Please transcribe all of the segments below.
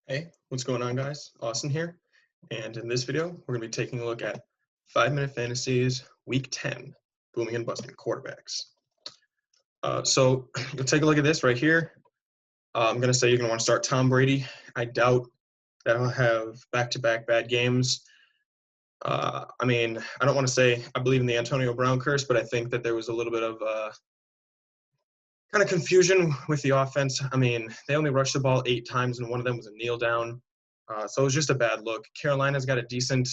Hey, what's going on, guys? Austin here, and in this video, we're going to be taking a look at 5-Minute Fantasies Week 10, Booming and Busting Quarterbacks. So you'll take a look at this right here. I'm going to say you're going to want to start Tom Brady. I doubt that he'll have back-to-back bad games. I don't want to say I believe in the Antonio Brown curse, but I think that there was a little bit of kind of confusion with the offense. I mean, they only rushed the ball 8 times, and one of them was a kneel down. So it was just a bad look. Carolina's got a decent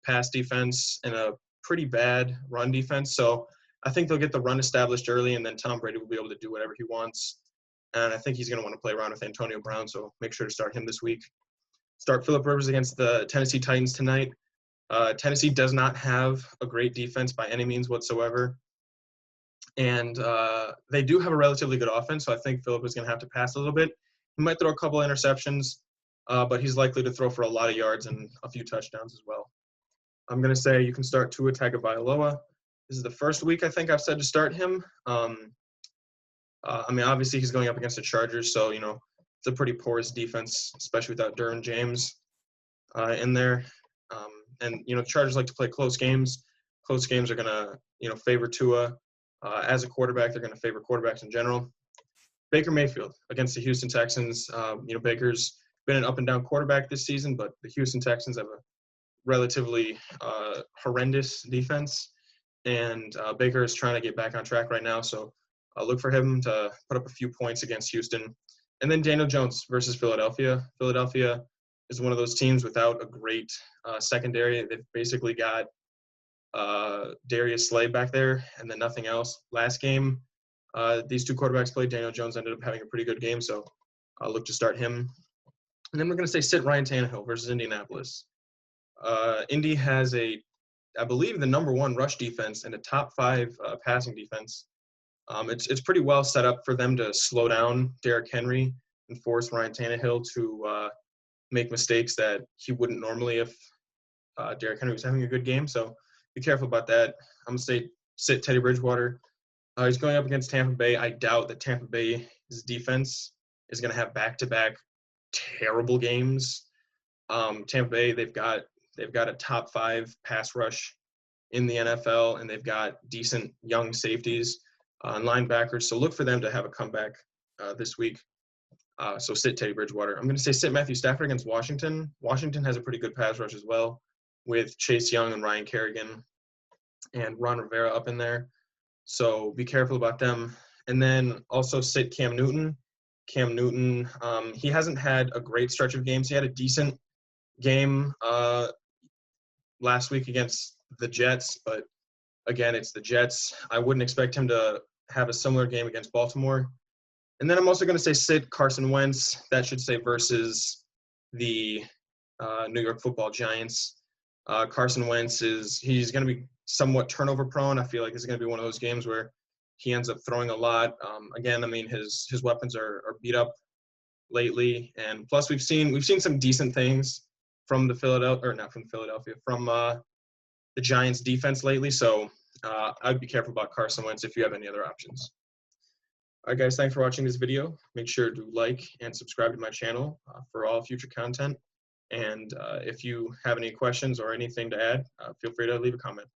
pass defense and a pretty bad run defense. So I think they'll get the run established early, and then Tom Brady will be able to do whatever he wants. And I think he's going to want to play around with Antonio Brown, so make sure to start him this week. Start Philip Rivers against the Tennessee Titans tonight. Tennessee does not have a great defense by any means whatsoever. And they do have a relatively good offense, so I think Philip is going to have to pass a little bit. He might throw a couple of interceptions, but he's likely to throw for a lot of yards and a few touchdowns as well. I'm going to say you can start Tua Tagovailoa. This is the first week I think I've said to start him. Obviously he's going up against the Chargers, so, it's a pretty porous defense, especially without Derwin James in there. The Chargers like to play close games. Close games are going to, favor Tua. As a quarterback, they're going to favor quarterbacks in general. Baker Mayfield against the Houston Texans. Baker's been an up-and-down quarterback this season, but the Houston Texans have a relatively horrendous defense, and Baker is trying to get back on track right now, so look for him to put up a few points against Houston. And then Daniel Jones versus Philadelphia. Philadelphia is one of those teams without a great secondary. They've basically got Darius Slay back there and then nothing else. Last game, these two quarterbacks played. Daniel Jones ended up having a pretty good game, so I'll look to start him. And then we're going to say sit Ryan Tannehill versus Indianapolis. Indy has I believe, the #1 rush defense and a top 5 passing defense. It's pretty well set up for them to slow down Derrick Henry and force Ryan Tannehill to make mistakes that he wouldn't normally if Derrick Henry was having a good game. So be careful about that. I'm going to say sit Teddy Bridgewater. He's going up against Tampa Bay. I doubt that Tampa Bay's defense is going to have back-to-back terrible games. Tampa Bay, they've got a top 5 pass rush in the NFL, and they've got decent young safeties and linebackers. So look for them to have a comeback this week. So sit Teddy Bridgewater. I'm going to say sit Matthew Stafford against Washington. Washington has a pretty good pass rush as well, with Chase Young and Ryan Kerrigan and Ron Rivera up in there. So be careful about them. And then also sit Cam Newton. Cam Newton, he hasn't had a great stretch of games. He had a decent game last week against the Jets, but again, it's the Jets. I wouldn't expect him to have a similar game against Baltimore. And then I'm also going to say sit Carson Wentz. That should say versus the New York Football Giants. Carson Wentz he's going to be somewhat turnover prone. I feel like this is going to be one of those games where he ends up throwing a lot. His weapons are beat up lately, and plus we've seen some decent things from the Giants defense lately. So I'd be careful about Carson Wentz if you have any other options. All right, guys, thanks for watching this video. Make sure to like and subscribe to my channel for all future content. And if you have any questions or anything to add, feel free to leave a comment.